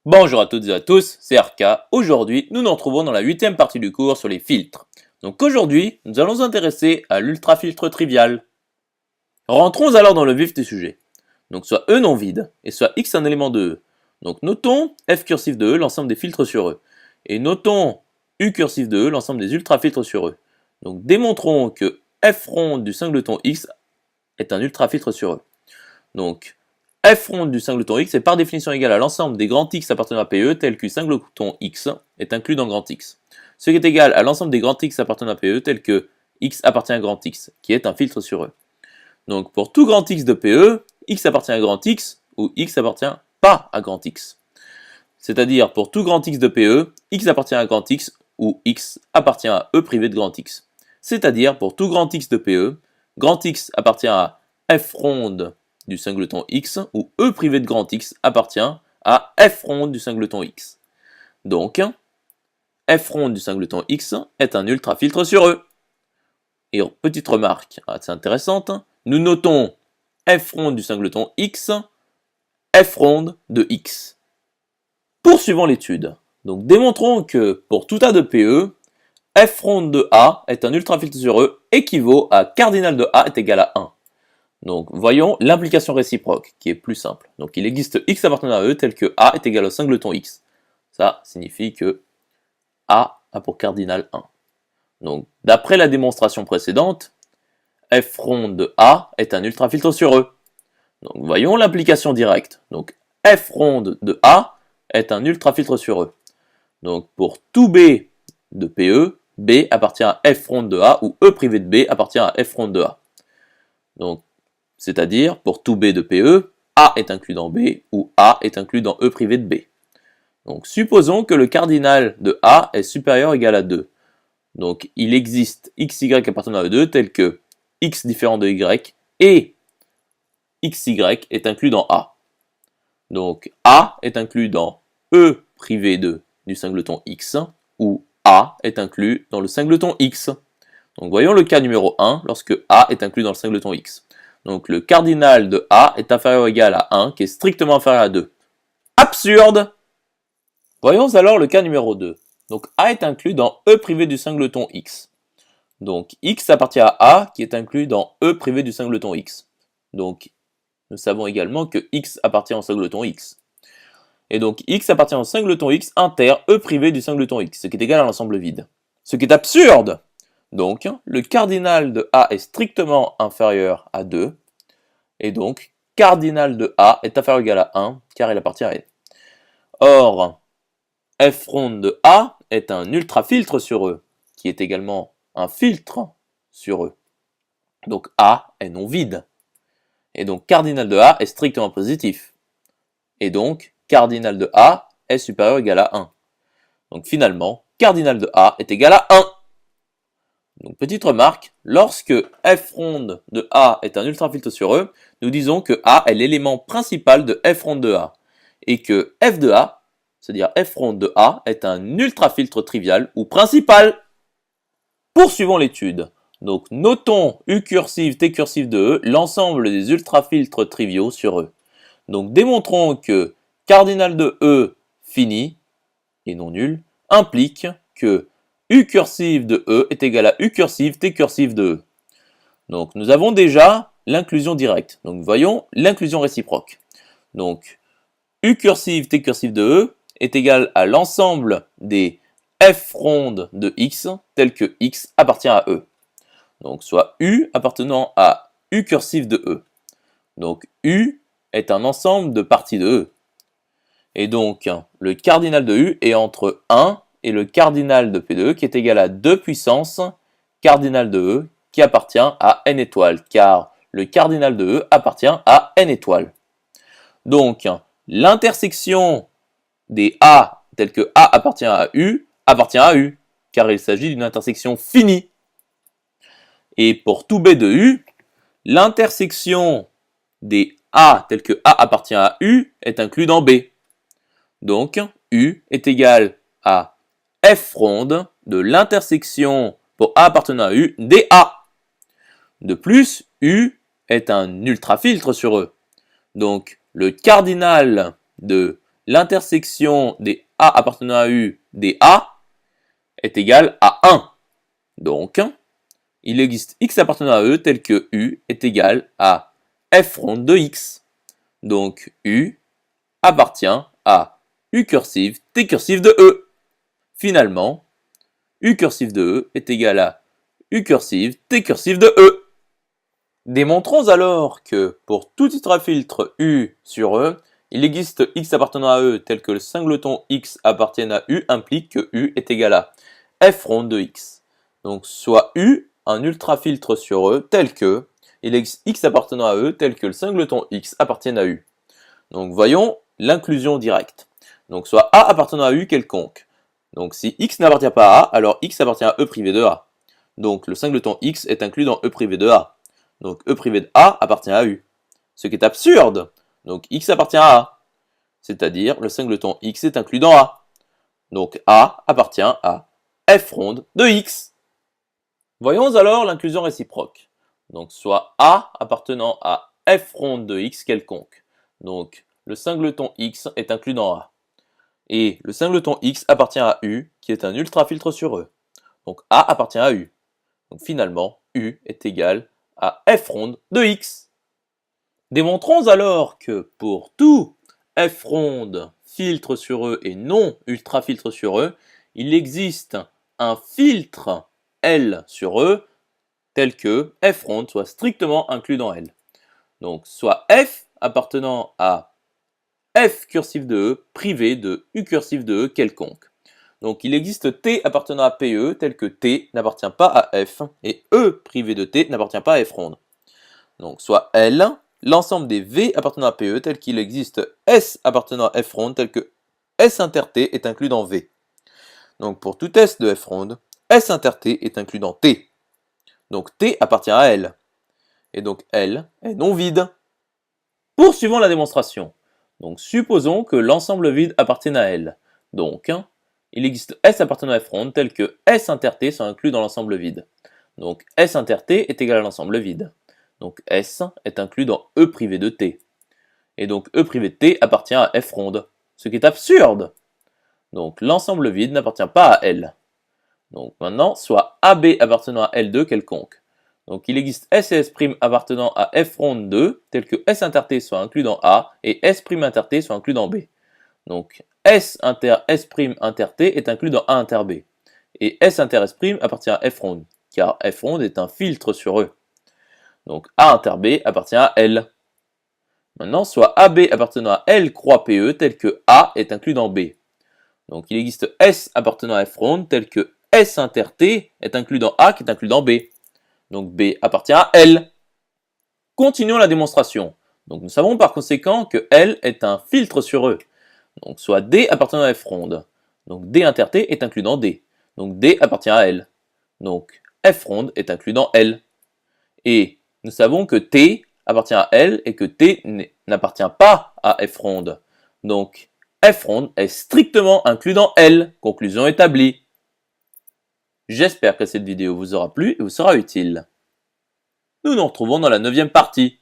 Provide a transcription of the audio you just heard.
Bonjour à toutes et à tous, c'est RK. Aujourd'hui, nous nous retrouvons dans la 8e partie du cours sur les filtres. Donc aujourd'hui, nous allons nous intéresser à l'ultrafiltre trivial. Rentrons alors dans le vif du sujet. Donc soit E non vide, et soit X un élément de E. Donc notons F cursif de E, l'ensemble des filtres sur E. Et notons U cursif de E, l'ensemble des ultrafiltres sur E. Donc démontrons que F ronde du singleton X est un ultrafiltre sur E. Donc F ronde du singleton X est par définition égal à l'ensemble des grands X appartenant à PE tel que singleton X est inclus dans grand X. Ce qui est égal à l'ensemble des grands X appartenant à PE tel que X appartient à grand X, qui est un filtre sur E. Donc pour tout grand X de PE, X appartient à grand X ou X appartient pas à grand X. C'est-à-dire pour tout grand X de PE, X appartient à grand X ou X appartient à E privé de grand X. C'est-à-dire pour tout grand X de PE, grand X appartient à F ronde du singleton X où E privé de grand X appartient à F ronde du singleton X. Donc, F ronde du singleton X est un ultrafiltre sur E. Et petite remarque assez intéressante, nous notons F ronde du singleton X, F ronde de X. Poursuivons l'étude. Donc démontrons que pour tout A de PE, F ronde de A est un ultrafiltre sur E équivaut à cardinal de A est égal à 1. Donc voyons l'implication réciproque qui est plus simple. Donc il existe X appartenant à E tel que A est égal au singleton X. Ça signifie que A a pour cardinal 1. Donc d'après la démonstration précédente, F ronde de A est un ultrafiltre sur E. Donc voyons l'implication directe. Donc F ronde de A est un ultrafiltre sur E. Donc pour tout B de PE, B appartient à F ronde de A ou E privé de B appartient à F ronde de A. Donc c'est-à-dire pour tout B de PE, A est inclus dans B ou A est inclus dans E privé de B. Donc supposons que le cardinal de A est supérieur ou égal à 2. Donc il existe XY appartenant à E2 tel que X différent de Y et XY est inclus dans A. Donc A est inclus dans E privé de du singleton X ou A est inclus dans le singleton X. Donc voyons le cas numéro 1 lorsque A est inclus dans le singleton X. Donc le cardinal de A est inférieur ou égal à 1 qui est strictement inférieur à 2. Absurde! Voyons alors le cas numéro 2. Donc A est inclus dans E privé du singleton X. Donc X appartient à A qui est inclus dans E privé du singleton X. Donc nous savons également que X appartient au singleton X. Et donc X appartient au singleton X inter E privé du singleton X, ce qui est égal à l'ensemble vide. Ce qui est absurde! Donc le cardinal de A est strictement inférieur à 2. Et donc cardinal de A est inférieur ou égal à 1 car il appartient à N. Or, F ronde de A est un ultrafiltre sur E, qui est également un filtre sur E. Donc A est non vide. Et donc cardinal de A est strictement positif. Et donc cardinal de A est supérieur ou égal à 1. Donc finalement, cardinal de A est égal à 1. Donc petite remarque, lorsque F ronde de A est un ultrafiltre sur E, nous disons que A est l'élément principal de F ronde de A. Et que F de A, c'est-à-dire F ronde de A, est un ultrafiltre trivial ou principal. Poursuivons l'étude. Donc notons U cursive, T cursive de E, l'ensemble des ultrafiltres triviaux sur E. Donc démontrons que cardinal de E fini, et non nul, implique que U cursive de E est égal à U cursive T cursive de E. Donc nous avons déjà l'inclusion directe. Donc voyons l'inclusion réciproque. Donc U cursive T cursive de E est égal à l'ensemble des F rondes de X tel que X appartient à E. Donc soit U appartenant à U cursive de E. Donc U est un ensemble de parties de E. Et donc le cardinal de U est entre 1 et le cardinal de P de E qui est égal à 2 puissance cardinal de E qui appartient à N étoiles, car le cardinal de E appartient à N étoiles. Donc l'intersection des A telles que A appartient à U, car il s'agit d'une intersection finie. Et pour tout B de U, l'intersection des A telles que A appartient à U est inclus dans B. Donc U est égal à F ronde de l'intersection pour A appartenant à U des A. De plus, U est un ultrafiltre sur E. Donc le cardinal de l'intersection des A appartenant à U des A est égale à 1. Donc, il existe X appartenant à E tel que U est égal à F ronde de X. Donc, U appartient à U cursive T cursive de E. Finalement, U cursive de E est égal à U cursive T cursive de E. Démontrons alors que pour tout ultrafiltre U sur E, il existe X appartenant à E tel que le singleton X appartienne à U implique que U est égal à F ronde de X. Donc soit U un ultrafiltre sur E tel que il existe X appartenant à E tel que le singleton X appartienne à U. Donc voyons l'inclusion directe. Donc soit A appartenant à U quelconque. Donc si X n'appartient pas à A, alors X appartient à E privé de A. Donc le singleton X est inclus dans E privé de A. Donc E privé de A appartient à U. Ce qui est absurde. Donc X appartient à A. C'est-à-dire le singleton X est inclus dans A. Donc A appartient à F ronde de X. Voyons alors l'inclusion réciproque. Donc soit A appartenant à F ronde de X quelconque. Donc le singleton X est inclus dans A. Et le singleton X appartient à U qui est un ultrafiltre sur E. Donc A appartient à U. Donc finalement U est égal à F ronde de X. Démontrons alors que pour tout F ronde filtre sur E et non ultrafiltre sur E, il existe un filtre L sur E tel que F ronde soit strictement inclus dans L. Donc soit F appartenant à F cursive de E privé de U cursive de E quelconque. Donc il existe T appartenant à PE tel que T n'appartient pas à F et E privé de T n'appartient pas à F ronde. Donc soit L, l'ensemble des V appartenant à PE tel qu'il existe S appartenant à F ronde tel que S inter T est inclus dans V. Donc pour tout S de F ronde, S inter T est inclus dans T. Donc T appartient à L. Et donc L est non vide. Poursuivons la démonstration. Donc supposons que l'ensemble vide appartienne à L. Donc il existe S appartenant à F ronde tel que S inter T soit inclus dans l'ensemble vide. Donc S inter T est égal à l'ensemble vide. Donc S est inclus dans E privé de T. Et donc E privé de T appartient à F ronde, ce qui est absurde. Donc l'ensemble vide n'appartient pas à L. Donc maintenant, soit AB appartenant à L2 quelconque. Donc il existe S et S' appartenant à F ronde 2, tel que S inter T soit inclus dans A et S' inter T soit inclus dans B. Donc S inter S' inter T est inclus dans A inter B. Et S inter S' appartient à F ronde, car F ronde est un filtre sur E. Donc A inter B appartient à L. Maintenant, soit AB appartenant à L croix PE tel que A est inclus dans B. Donc il existe S appartenant à F ronde tel que S inter T est inclus dans A qui est inclus dans B. Donc B appartient à L. Continuons la démonstration. Donc nous savons par conséquent que L est un filtre sur E. Donc soit D appartenant à F ronde. Donc D inter T est inclus dans D. Donc D appartient à L. Donc F ronde est inclus dans L. Et nous savons que T appartient à L et que T n'appartient pas à F ronde. Donc F ronde est strictement inclus dans L. Conclusion établie. J'espère que cette vidéo vous aura plu et vous sera utile. Nous nous retrouvons dans la 9e partie.